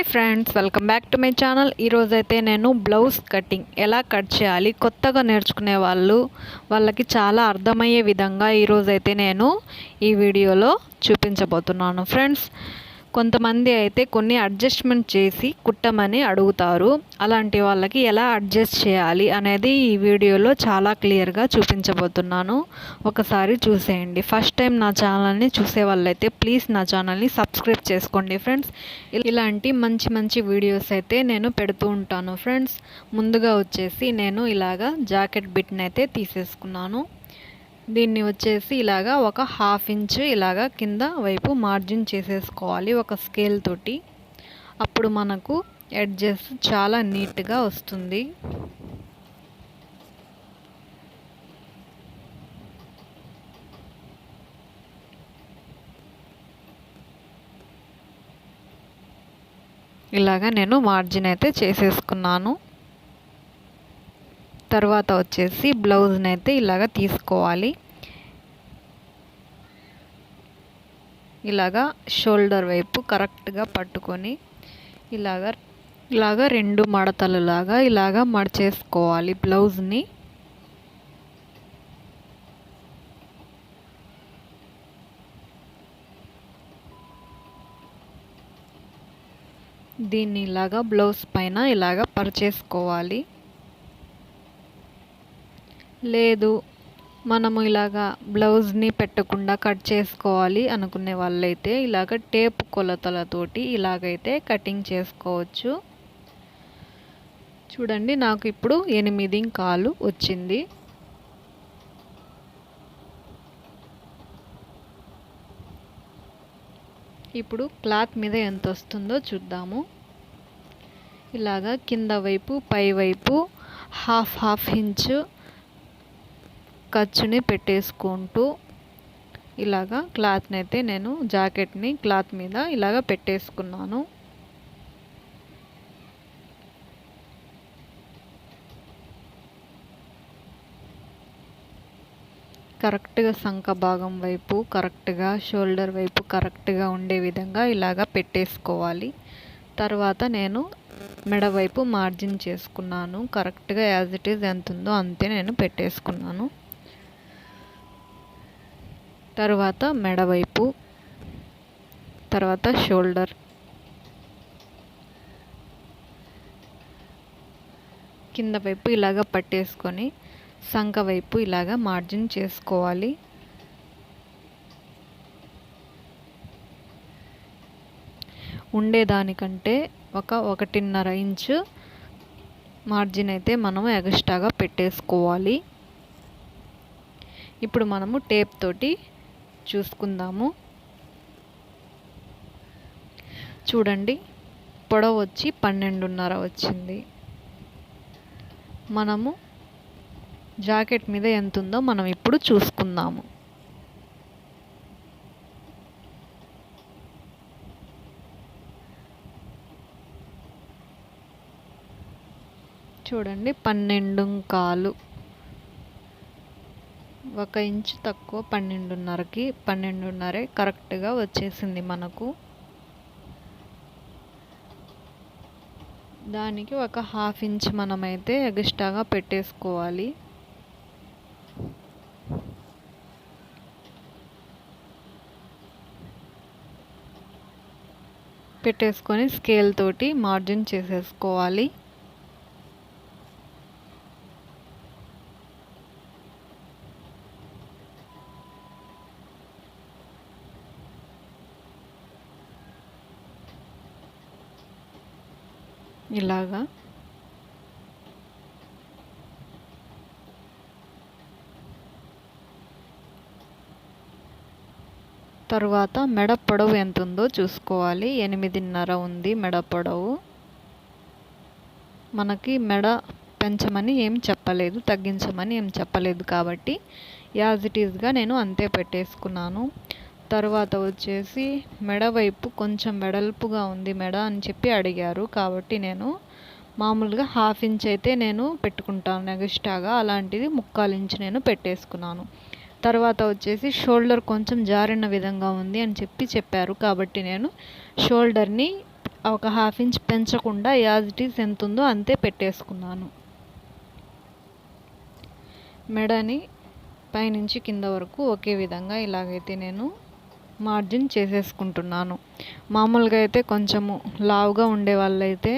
Hi friends, welcome back to my channel. ఈరోజైతే నేను blouse cutting ఎలా కట్ చేయాలి కొత్తగా నేర్చుకునే వాళ్ళకి చాలా అర్థమయ్యే విధంగా ఈరోజైతే నేను ఈ వీడియోలో చూపించబోతున్నాను. ఫ్రెండ్స్, కొంతమంది అయితే కొన్ని అడ్జస్ట్మెంట్ చేసి కుట్టమని అడుగుతారు. అలాంటి వాళ్ళకి ఎలా అడ్జస్ట్ చేయాలి అనేది ఈ వీడియోలో చాలా క్లియర్గా చూపించబోతున్నాను. ఒకసారి చూసేయండి. ఫస్ట్ టైం నా ఛానల్ని చూసే వాళ్ళైతే ప్లీజ్ నా ఛానల్ని సబ్స్క్రైబ్ చేసుకోండి ఫ్రెండ్స్. ఇలాంటి మంచి మంచి వీడియోస్ అయితే నేను పెడుతూ ఉంటాను ఫ్రెండ్స్. ముందుగా వచ్చేసి నేను ఇలాగా జాకెట్ బిట్ని అయితే తీసేసుకున్నాను. దీన్ని వచ్చేసి ఇలాగా ఒక 1/2 ఇంచ్ ఇలాగా కింద వైపు మార్జిన్ చేసేసుకోవాలి ఒక స్కేల్ తోటి. అప్పుడు మనకు ఎడ్జెస్ చాలా నీట్గా వస్తుంది. ఇలాగా నేను మార్జిన్ అయితే చేసేసుకున్నాను. తర్వాత వచ్చేసి బ్లౌజ్ని అయితే ఇలాగా తీసుకోవాలి. ఇలాగా షోల్డర్ వైపు కరెక్ట్గా పట్టుకొని ఇలాగా 2 మడతలులాగా ఇలాగా మడిచేసుకోవాలి బ్లౌజ్ని. దీన్ని ఇలాగా బ్లౌజ్ పైన ఇలాగా పరిచేసుకోవాలి. లేదు మనము ఇలాగా బ్లౌజ్ని పెట్టకుండా కట్ చేసుకోవాలి అనుకునే వాళ్ళైతే ఇలాగ టేప్ కొలతలతోటి ఇలాగైతే కటింగ్ చేసుకోవచ్చు. చూడండి, నాకు ఇప్పుడు 8.25 వచ్చింది. ఇప్పుడు క్లాత్ మీద ఎంత వస్తుందో చూద్దాము. ఇలాగా కింద వైపు పై వైపు 1/2 ఇంచు ఖర్చుని పెట్టేసుకుంటూ ఇలాగా క్లాత్ని అయితే నేను జాకెట్ని క్లాత్ మీద ఇలాగా పెట్టేసుకున్నాను. కరెక్ట్గా సంక భాగం వైపు కరెక్ట్గా షోల్డర్ వైపు కరెక్ట్గా ఉండే విధంగా ఇలాగా పెట్టేసుకోవాలి. తర్వాత నేను మెడ వైపు మార్జిన్ చేసుకున్నాను. కరెక్ట్గా యాజ్ ఇట్ ఈజ్ ఎంత ఉందో అంతే నేను పెట్టేసుకున్నాను. తర్వాత మెడ వైపు, తర్వాత షోల్డర్, కింద వైపు ఇలాగ పట్టేసుకొని సంక వైపు ఇలాగ మార్జిన్ చేసుకోవాలి. ఉండేదానికంటే ఒక 1.5 ఇంచు మార్జిన్ అయితే మనము ఎగస్ట్రాగా పెట్టేసుకోవాలి. ఇప్పుడు మనము టేప్ తోటి చూసుకుందాము. చూడండి, పొడవు వచ్చి 12.5 వచ్చింది. మనము జాకెట్ మీద ఎంత ఉందో మనం ఇప్పుడు చూసుకుందాము. చూడండి, 12.25, 1 ఇంచు తక్కువ 12.5కి 12.5 కరెక్ట్గా వచ్చేసింది మనకు. దానికి ఒక 1/2 ఇంచ్ మనమైతే ఎగస్ట్రాగా పెట్టేసుకోవాలి. పెట్టేసుకొని స్కేల్ తోటి మార్జిన్ చేసేసుకోవాలి. ఇలాగా తర్వాత మెడ పొడవు ఎంత ఉందో చూసుకోవాలి. 8.5 ఉంది మెడ పొడవు. మనకి మెడ పెంచమని ఏం చెప్పలేదు, తగ్గించమని ఏం చెప్పలేదు కాబట్టి యాజ్ ఇట్ ఈజ్గా నేను అంతే పెట్టేసుకున్నాను. తర్వాత వచ్చేసి మెడ వైపు కొంచెం వెడల్పుగా ఉంది మెడ అని చెప్పి అడిగారు. కాబట్టి నేను మామూలుగా 1/2 ఇంచ్ అయితే నేను పెట్టుకుంటాను ఎగస్ట్రాగా. అలాంటిది 1/4 ఇంచ్ నేను పెట్టేసుకున్నాను. తర్వాత వచ్చేసి షోల్డర్ కొంచెం జారిన విధంగా ఉంది అని చెప్పారు. కాబట్టి నేను షోల్డర్ని ఒక హాఫ్ ఇంచ్ పెంచకుండా యాజ్ ఇట్ ఈస్ ఎంత ఉందో అంతే పెట్టేసుకున్నాను. మెడని పైనుంచి కింద వరకు ఒకే విధంగా ఇలాగైతే నేను మార్జిన్ చేసేసుకుంటున్నాను. మామూలుగా అయితే కొంచెము లావుగా ఉండే వాళ్ళైతే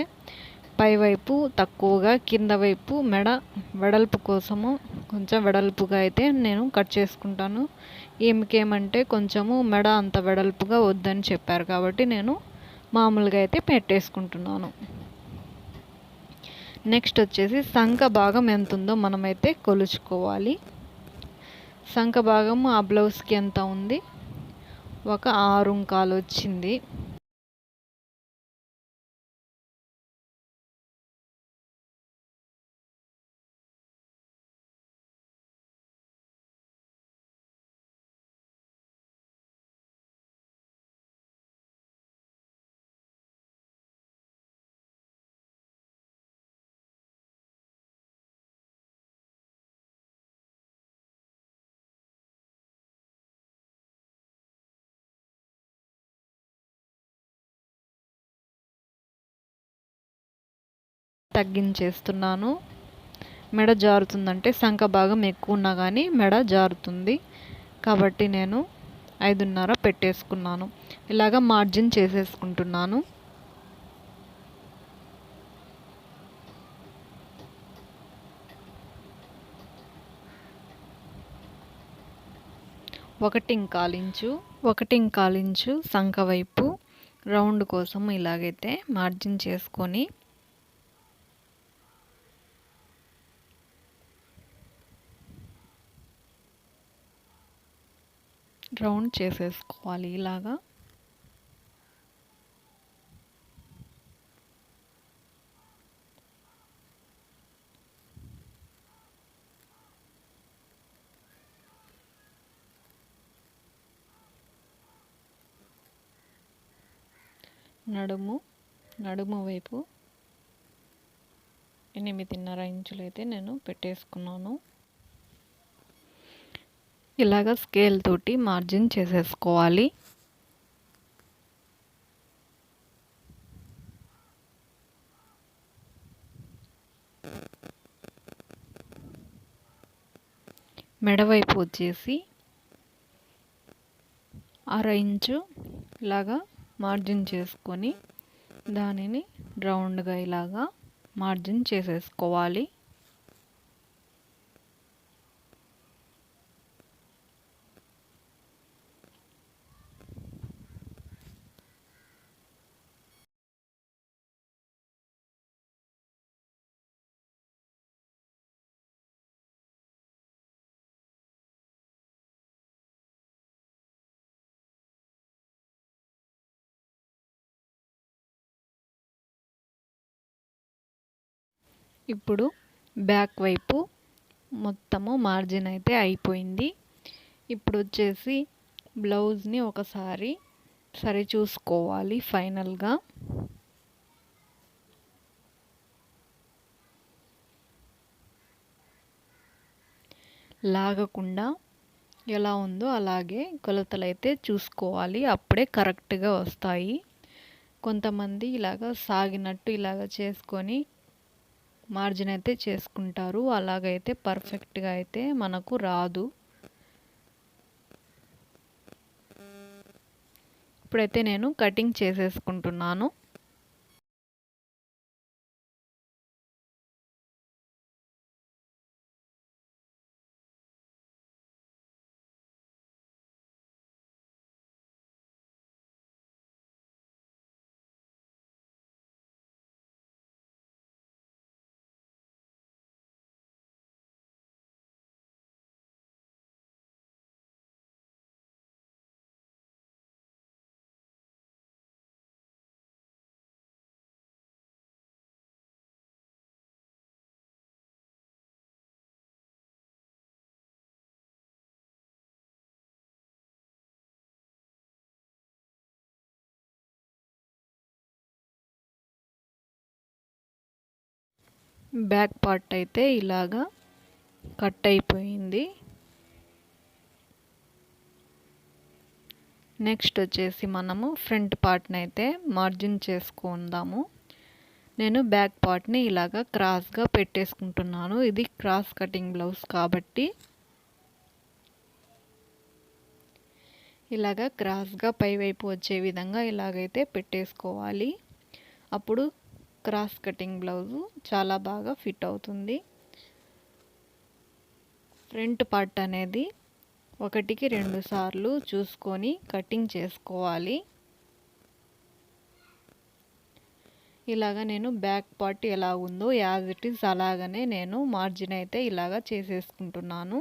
పైవైపు తక్కువగా, కింద వైపు మెడ వెడల్పు కోసము కొంచెం వెడల్పుగా అయితే నేను కట్ చేసుకుంటాను. ఈమెకేమంటే కొంచెము మెడ అంత వెడల్పుగా వద్దని చెప్పారు కాబట్టి నేను మామూలుగా అయితే పెట్టేసుకుంటున్నాను. నెక్స్ట్ వచ్చేసి సంక భాగం ఎంత ఉందో మనమైతే కొలుచుకోవాలి. సంక భాగం ఆ బ్లౌజ్కి ఎంత ఉంది, ఒక 6.25 వచ్చింది. తగ్గించేస్తున్నాను. మెడ జారుతుందంటే సంక భాగం ఎక్కువ ఉన్నా కానీ మెడ జారుతుంది కాబట్టి నేను 5.5 పెట్టేసుకున్నాను. ఇలాగ మార్జిన్ చేసేసుకుంటున్నాను. ఒకటి ఇంకాలించు సంక వైపు రౌండ్ కోసం ఇలాగైతే మార్జిన్ చేసుకొని రౌండ్ చేసేసుకోవాలి. ఇలాగా నడుము వైపు 8.5 ఇంచులు అయితే నేను పెట్టేసుకున్నాను. ఇలాగ స్కేల్ తోటి మార్జిన్ చేసేసుకోవాలి. మెడవైపు వచ్చేసి 1/2 ఇంచు ఇలాగా మార్జిన్ చేసుకొని దానిని రౌండ్గా ఇలాగా మార్జిన్ చేసేసుకోవాలి. ఇప్పుడు బ్యాక్ వైపు మొత్తము మార్జిన్ అయితే అయిపోయింది. ఇప్పుడు వచ్చేసి బ్లౌజ్ని ఒకసారి సరి చూసుకోవాలి. ఫైనల్గా లాగకుండా ఎలా ఉందో అలాగే కొలతలు అయితే చూసుకోవాలి. అప్పుడే కరెక్ట్గా వస్తాయి. కొంతమంది ఇలాగ సాగినట్టు ఇలాగ చేసుకొని మార్జిన్ అయితే చేసుకుంటారు. అలాగైతే పర్ఫెక్ట్గా అయితే మనకు రాదు. ఇప్పుడైతే నేను కటింగ్ చేసేసుకుంటున్నాను. బ్యాక్ పార్ట్ అయితే ఇలాగా కట్ అయిపోయింది. నెక్స్ట్ వచ్చేసి మనము ఫ్రంట్ పార్ట్ని అయితే మార్జిన్ చేసుకుందాము. నేను బ్యాక్ పార్ట్ని ఇలాగా క్రాస్గా పెట్టేసుకుంటున్నాను. ఇది క్రాస్ కటింగ్ బ్లౌజ్ కాబట్టి ఇలాగా క్రాస్గా పైవైపు వచ్చే విధంగా ఇలాగైతే పెట్టేసుకోవాలి. అప్పుడు క్రాస్ కటింగ్ బ్లౌజు చాలా బాగా ఫిట్ అవుతుంది. ఫ్రంట్ పార్ట్ అనేది 1కి 2 సార్లు చూసుకొని కటింగ్ చేసుకోవాలి. ఇలాగ నేను బ్యాక్ పార్ట్ ఎలా ఉందో యాజ్ ఇట్ ఈజ్ అలాగనే నేను మార్జిన్ అయితే ఇలాగ చేసేసుకుంటున్నాను.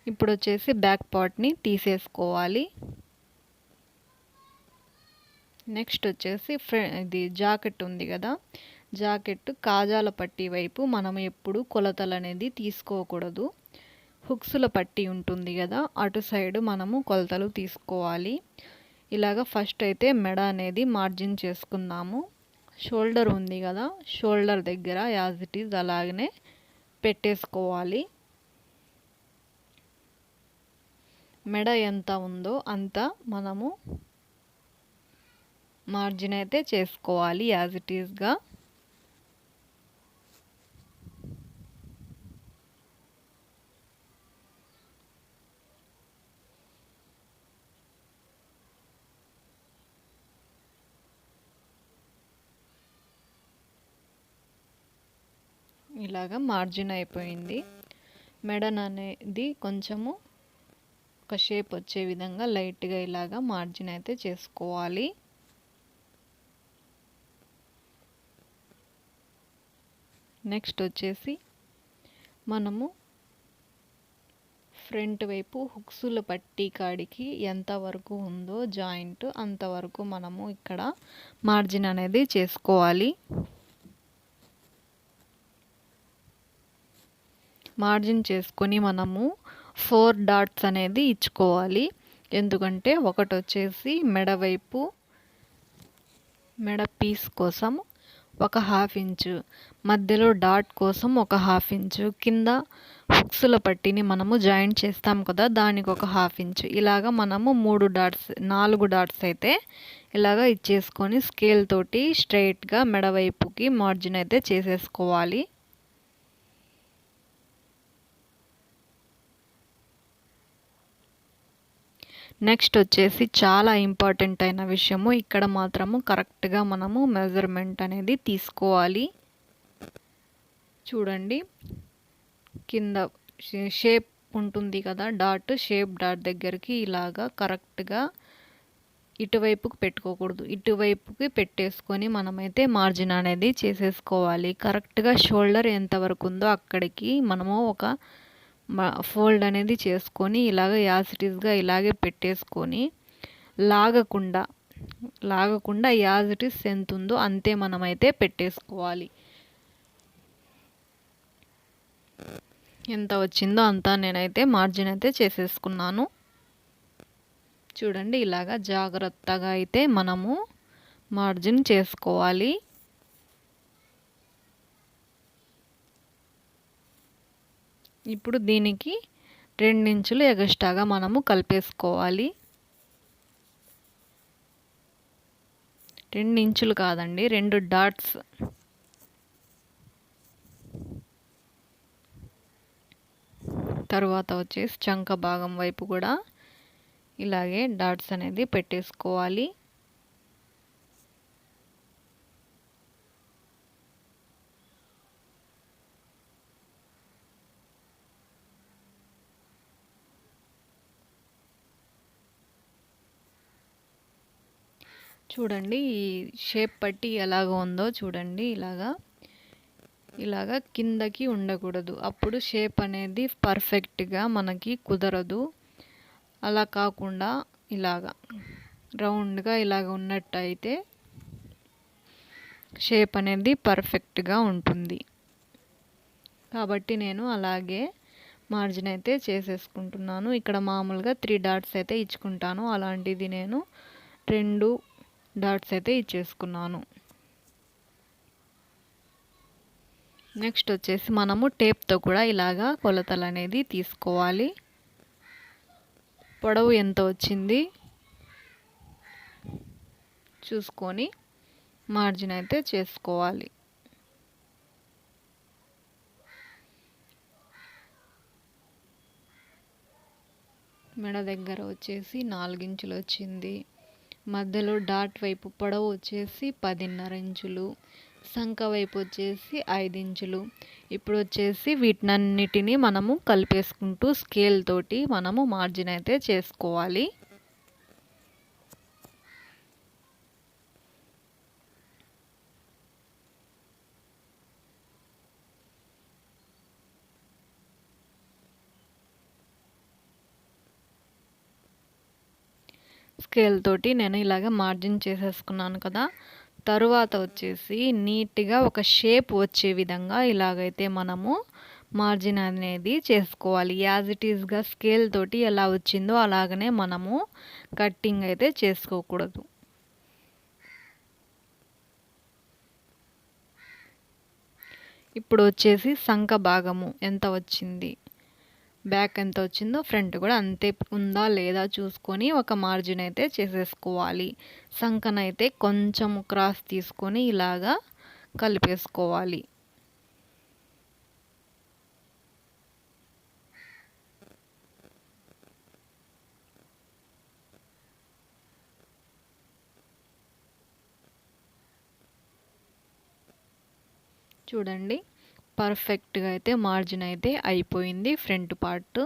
ఇప్పుడు వచ్చేసి బ్యాక్ పార్ట్ని తీసేసుకోవాలి. నెక్స్ట్ వచ్చేసి ఇది జాకెట్ ఉంది కదా, జాకెట్ కాజాల పట్టీ వైపు మనం ఎప్పుడు కొలతలు అనేది తీసుకోకూడదు. హుక్స్ల పట్టీ ఉంటుంది కదా, అటు సైడ్ మనము కొలతలు తీసుకోవాలి. ఇలాగ ఫస్ట్ అయితే మెడ అనేది మార్జిన్ చేసుకుందాము. షోల్డర్ ఉంది కదా, షోల్డర్ దగ్గర యాజ్ ఇట్ ఈజ్ అలాగనే పెట్టేసుకోవాలి. మెడ ఎంత ఉందో అంత మనము మార్జిన్ అయితే చేసుకోవాలి యాజ్ ఇట్ ఈజ్గా. ఇలాగా మార్జిన్ అయిపోయింది. మెడన్ అనేది కొంచెము ఒక షేప్ వచ్చే విధంగా లైట్గా ఇలాగా మార్జిన్ అయితే చేసుకోవాలి. నెక్స్ట్ వచ్చేసి మనము ఫ్రంట్ వైపు హుక్సుల పట్టీ కాడికి ఎంతవరకు ఉందో జాయింట్ అంతవరకు మనము ఇక్కడ మార్జిన్ అనేది చేసుకోవాలి. మార్జిన్ చేసుకొని మనము 4 డాట్స్ అనేది ఇచ్చుకోవాలి. ఎందుకంటే ఒకటి వచ్చేసి మెడ వైపు మెడ పీస్ కోసం 1/2 ఇంచు, మధ్యలో డాట్ కోసం 1/2 ఇంచు, కింద హుక్స్ల పట్టీని మనము జాయింట్ చేస్తాం కదా, దానికి 1/2 ఇంచు, ఇలాగా మనము 4 డాట్స్ అయితే ఇలాగ ఇచ్చేసుకొని స్కేల్ తోటి స్ట్రైట్గా మెడ వైపుకి మార్జిన్ అయితే చేసేసుకోవాలి. నెక్స్ట్ వచ్చేసి చాలా ఇంపార్టెంట్ అయిన విషయము, ఇక్కడ మాత్రము కరెక్ట్గా మనము మెజర్మెంట్ అనేది తీసుకోవాలి. చూడండి, కింద షేప్ ఉంటుంది కదా డాట్, షేప్ డాట్ దగ్గరికి ఇలాగా కరెక్ట్గా ఇటువైపుకి పెట్టుకోకూడదు, ఇటువైపుకి పెట్టేసుకొని మనమైతే మార్జిన్ అనేది చేసేసుకోవాలి. కరెక్ట్గా షోల్డర్ ఎంతవరకు ఉందో అక్కడికి మనము ఒక ఫోల్డ్ అనేది చేసుకొని ఇలాగ యాజిటీస్గా ఇలాగే పెట్టేసుకొని లాగకుండా యాజిటీస్ ఎంత ఉందో అంతే మనమైతే పెట్టేసుకోవాలి. ఎంత వచ్చిందో అంతా నేనైతే మార్జిన్ అయితే చేసేసుకున్నాను. చూడండి, ఇలాగ జాగ్రత్తగా అయితే మనము మార్జిన్ చేసుకోవాలి. ఇప్పుడు దీనికి 2 ఇంచులు ఎగస్ట్రాగా మనము కలిపేసుకోవాలి. 2 ఇంచులు కాదండి, 2 డాట్స్. తర్వాత వచ్చేసి చంక భాగం వైపు కూడా ఇలాగే డాట్స్ అనేది పెట్టేసుకోవాలి. చూడండి, ఈ షేప్ పట్టి ఎలాగ ఉందో చూడండి, ఇలాగా కిందకి ఉండకూడదు, అప్పుడు షేప్ అనేది పర్ఫెక్ట్గా మనకి కుదరదు. అలా కాకుండా ఇలాగా రౌండ్గా ఇలాగ ఉన్నట్టయితే షేప్ అనేది పర్ఫెక్ట్గా ఉంటుంది. కాబట్టి నేను అలాగే మార్జిన్ అయితే చేసేసుకుంటున్నాను. ఇక్కడ మామూలుగా 3 డాట్స్ అయితే ఇచ్చుకుంటాను, అలాంటిది నేను 2 డాట్స్ అయితే ఇచ్చేసుకున్నాను. నెక్స్ట్ వచ్చేసి మనము టేప్తో కూడా ఇలాగా కొలతలు అనేది తీసుకోవాలి. పొడవు ఎంత వచ్చింది చూసుకొని మార్జిన్ అయితే చేసుకోవాలి. మెడ దగ్గర వచ్చేసి 4 ఇంచులు వచ్చింది. మధ్యలో డాట్ వైపు పొడవు వచ్చేసి 10.5 ఇంచులు, సంక వైపు వచ్చేసి 5 ఇంచులు. ఇప్పుడు వచ్చేసి వీటినన్నిటిని మనము కలిపేసుకుంటూ స్కేల్ తోటి మనము మార్జిన్ అయితే చేసుకోవాలి. స్కేల్ తోటి నేను ఇలాగ మార్జిన్ చేసేసుకున్నాను కదా. తరువాత వచ్చేసి నీట్గా ఒక షేప్ వచ్చే విధంగా ఇలాగైతే మనము మార్జిన్ అనేది చేసుకోవాలి. యాజ్ ఇట్ ఈస్గా స్కేల్ తోటి ఎలా వచ్చిందో అలాగనే మనము కట్టింగ్ అయితే చేసుకోకూడదు. ఇప్పుడు వచ్చేసి సంక భాగము ఎంత వచ్చింది, బ్యాక్ ఎంత వచ్చిందో ఫ్రంట్ కూడా అంతే ఉందా లేదా చూసుకొని ఒక మార్జిన్ అయితే చేసేసుకోవాలి. సంకనైతే కొంచెం క్రాస్ తీసుకొని ఇలాగా కలిపేసుకోవాలి. చూడండి, పర్ఫెక్ట్గా అయితే మార్జిన్ అయితే అయిపోయింది ఫ్రంట్ పార్ట్.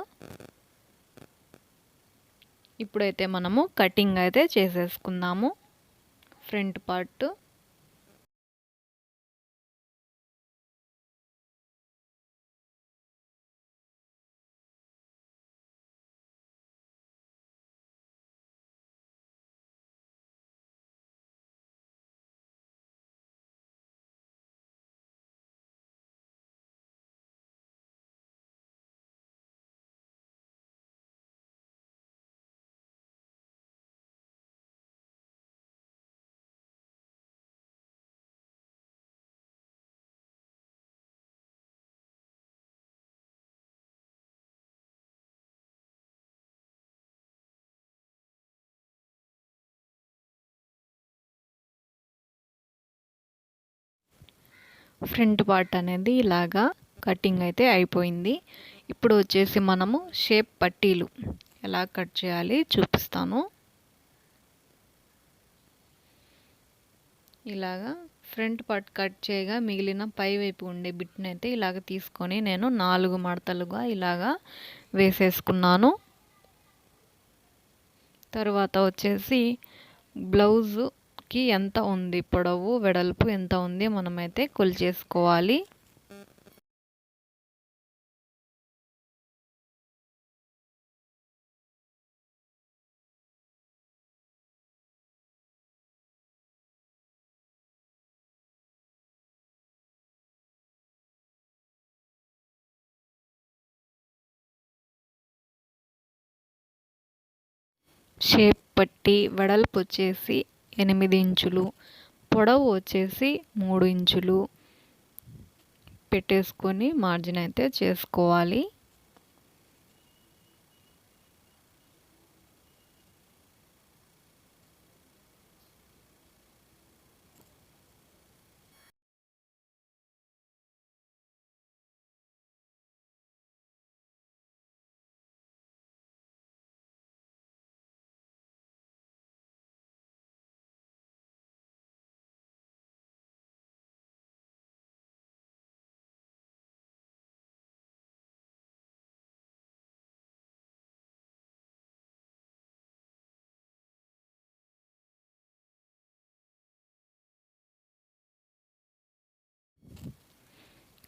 ఇప్పుడైతే మనము కటింగ్ అయితే చేసేసుకుందాము ఫ్రంట్ పార్ట్. ఫ్రంట్ పార్ట్ అనేది ఇలాగా కటింగ్ అయితే అయిపోయింది. ఇప్పుడు వచ్చేసి మనము షేప్ పట్టీలు ఎలా కట్ చేయాలి చూపిస్తాను. ఇలాగా ఫ్రంట్ పార్ట్ కట్ చేయగా మిగిలిన పై వైపు ఉండే బిట్ని అయితే ఇలాగ తీసుకొని నేను 4 మడతలుగా ఇలాగా వేసేసుకున్నాను. తర్వాత వచ్చేసి బ్లౌజ్కి ఎంత ఉంది పొడవు వెడల్పు ఎంత ఉంది మనమైతే కొలిచేసుకోవాలి. షేప్ పట్టి వెడల్పు వచ్చేసి 8 ఇంచులు, పొడవు వచ్చేసి 3 ఇంచులు పెట్టేసుకొని మార్జిన్ అయితే చేసుకోవాలి.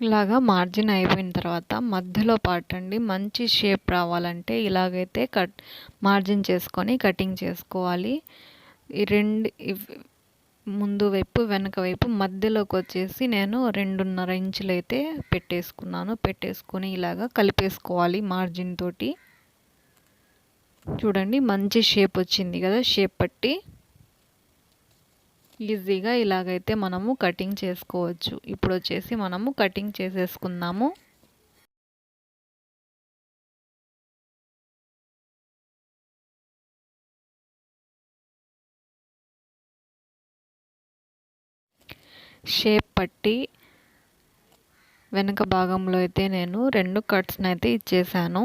ఇలాగా మార్జిన్ అయిపోయిన తర్వాత మధ్యలో పార్ట్ అండి మంచి షేప్ రావాలంటే ఇలాగైతే మార్జిన్ చేసుకొని కటింగ్ చేసుకోవాలి. ఈ ముందు వైపు వెనక వైపు మధ్యలోకి వచ్చేసి నేను 2.5 ఇంచులు అయితే పెట్టేసుకొని ఇలాగా కలిపేసుకోవాలి మార్జిన్ తోటి. చూడండి మంచి షేప్ వచ్చింది కదా షేప్ పట్టి. ఈజీగా ఇలాగైతే మనము కటింగ్ చేసుకోవచ్చు. ఇప్పుడు వచ్చేసి మనము కటింగ్ చేసేసుకుందాము. షేప్ పట్టి వెనక భాగంలో అయితే నేను 2 కట్స్ని అయితే ఇచ్చేసాను.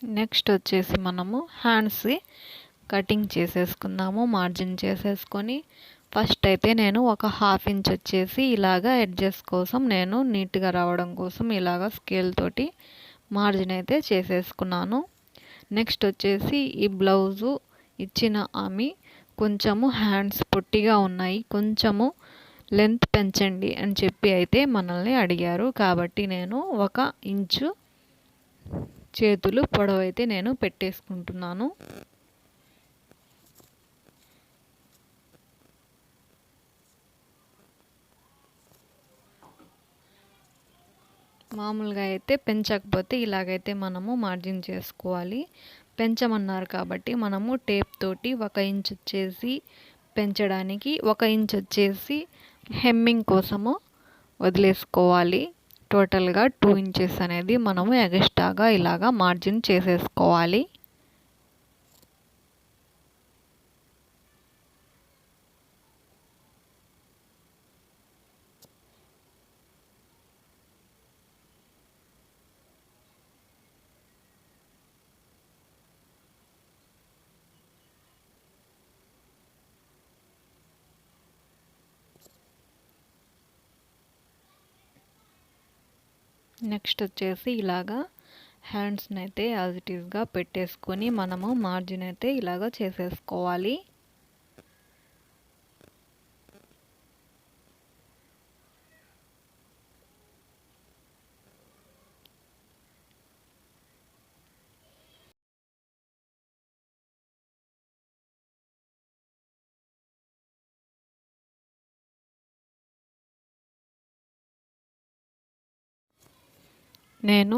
నెక్స్ట్ వచ్చేసి మనము హ్యాండ్స్ కటింగ్ చేసేసుకుందాము. మార్జిన్ చేసేసుకొని ఫస్ట్ అయితే నేను ఒక 1/2 ఇంచ్ వచ్చేసి ఇలాగా ఎడ్జెస్ కోసం నేను నీట్గా రావడం కోసం ఇలాగా స్కేల్ తోటి మార్జిన్ అయితే చేసేసుకున్నాను. నెక్స్ట్ వచ్చేసి ఈ బ్లౌజు ఇచ్చిన ఆమె కొంచెము హ్యాండ్స్ పొట్టిగా ఉన్నాయి, కొంచెము లెంత్ పెంచండి అని చెప్పి అయితే మనల్ని అడిగారు. కాబట్టి నేను 1 ఇంచు చేతులు పొడవైతే నేను పెట్టేసుకుంటున్నాను. మామూలుగా అయితే పెంచకపోతే ఇలాగైతే మనము మార్జిన్ చేసుకోవాలి. పెంచమన్నారు కాబట్టి మనము టేప్ తోటి 1 ఇంచ్ వచ్చేసి పెంచడానికి, 1 ఇంచ్ వచ్చేసి హెమ్మింగ్ కోసము వదిలేసుకోవాలి. టోటల్గా 2 ఇంచెస్ అనేది మనము ఎగస్ట్రాగా ఇలాగా మార్జిన్ చేసేసుకోవాలి. నెక్స్ట్ వచ్చేసి ఇలాగా హ్యాండ్స్ని అయితే యాజ్ ఇట్ ఈస్గా పెట్టేసుకొని మనము మార్జిన్ అయితే ఇలాగా చేసేసుకోవాలి. నేను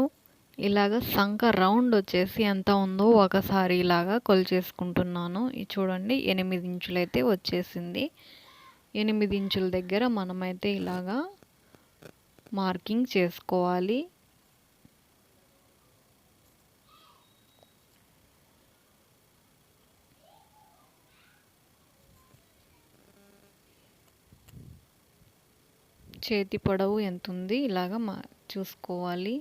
ఇలాగ సంక రౌండ్ వచ్చేసి ఎంత ఉందో ఒకసారి ఇలాగా కొలిచేసుకుంటున్నాను. ఇది చూడండి 8 ఇంచులు అయితే వచ్చేసింది. 8 ఇంచుల దగ్గర మనమైతే ఇలాగా మార్కింగ్ చేసుకోవాలి. చేతి పొడవు ఎంత ఉంది ఇలాగా చూసుకోవాలి.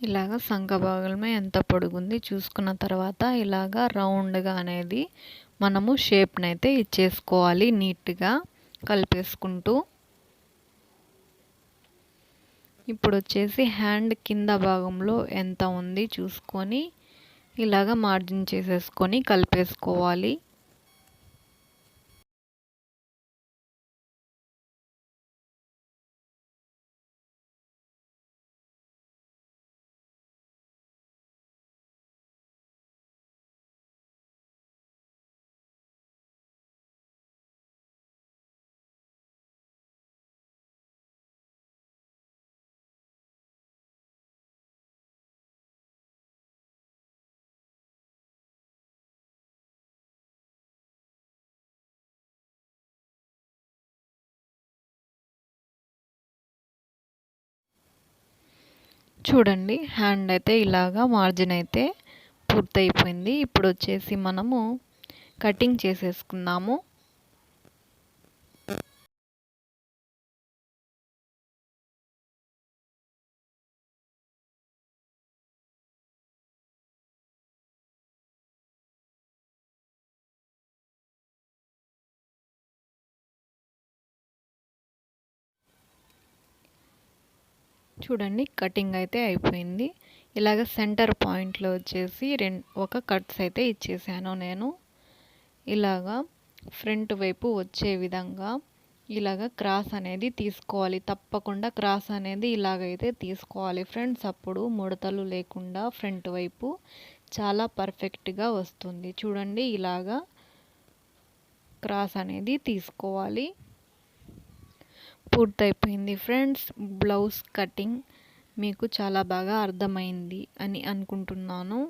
ఇలాగ సంఖ భాగమే ఎంత పొడుగుంది చూసుకున్న తర్వాత ఇలాగా రౌండ్గా అనేది మనము షేప్ని అయితే ఇచ్చేసుకోవాలి. నీట్గా కలిపేసుకుంటూ ఇప్పుడు వచ్చేసి హ్యాండ్ కింద భాగంలో ఎంత ఉంది చూసుకొని ఇలాగ మార్జిన్ చేసేసుకొని కలిపేసుకోవాలి. చూడండి హ్యాండ్ అయితే ఇలాగా మార్జిన్ అయితే పూర్తయిపోయింది. ఇప్పుడు వచ్చేసి మనము కటింగ్ చేసేసుకుందాము. చూడండి కటింగ్ అయితే అయిపోయింది. ఇలాగ సెంటర్ పాయింట్లో వచ్చేసి ఒక కట్స్ అయితే ఇచ్చేసాను నేను. ఇలాగా ఫ్రంట్ వైపు వచ్చే విధంగా ఇలాగ క్రాస్ అనేది తీసుకోవాలి. తప్పకుండా క్రాస్ అనేది ఇలాగైతే తీసుకోవాలి ఫ్రెండ్స్. అప్పుడు ముడతలు లేకుండా ఫ్రంట్ వైపు చాలా పర్ఫెక్ట్గా వస్తుంది. చూడండి, ఇలాగా క్రాస్ అనేది తీసుకోవాలి. పూర్తయిపోయింది ఫ్రెండ్స్. బ్లౌజ్ కటింగ్ మీకు చాలా బాగా అర్థమైంది అని అనుకుంటున్నాను.